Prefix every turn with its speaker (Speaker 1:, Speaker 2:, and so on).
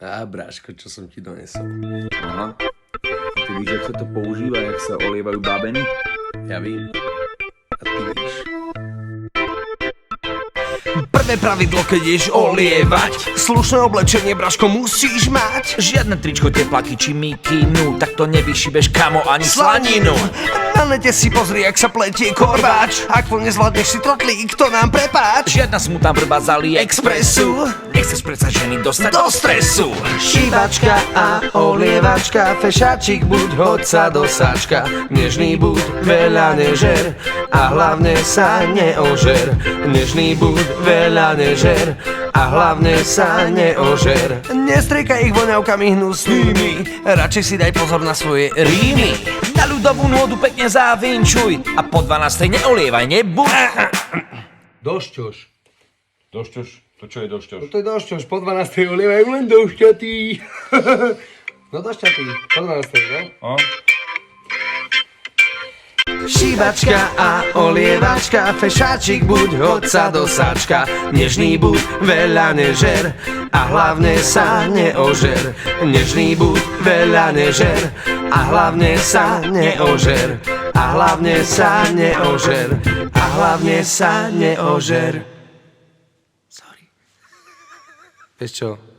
Speaker 1: Á, bráško, čo som ti donesol.
Speaker 2: Aha. Ty víš, jak se to používá, jak se olievají bábeny?
Speaker 1: Ja vím. A ty víš.
Speaker 3: Prvé pravidlo, keď ideš olievať, slušné oblečenie, braško, musíš mať.
Speaker 4: Žiadne tričko, teplaky či mikinu, tak to nevyšibeš, kamo, ani slaninu.
Speaker 3: Na nete si pozri, jak sa pletie korváč. Ak to nezvládneš, si trotlík, to nám prepáč.
Speaker 4: Žiadna smutná vrba z AliExpressu, nechceš predsa ženy dostať do stresu.
Speaker 3: Šívačka a olievačka, fešáčik buď, hoď sa do sáčka. Nežný buď, veľa nežer a hlavne sa neožer. Nežný buď, veľa nežer a hlavne sa neožer. Nestriekaj ich voňavkami hnusnými, radšej si daj pozor na svoje rímy.
Speaker 4: Na ľudovú nôdu pekne zavinčuj a po 12. neolievaj, nebuď.
Speaker 1: Došťož.
Speaker 2: Došťož? To čo je došťož?
Speaker 1: To je došťož, po 12. olievajú len došťatý. No došťatý, po 12. no?
Speaker 2: A?
Speaker 3: Šívačka a olievačka, fešáčik buď, hoď sa do sáčka. Nežný buď, veľa nežer a hlavne sa neožer. Nežný buď, veľa nežer a hlavne sa neožer. A hlavne sa neožer. A hlavne sa neožer.
Speaker 1: Sorry. Vieš čo?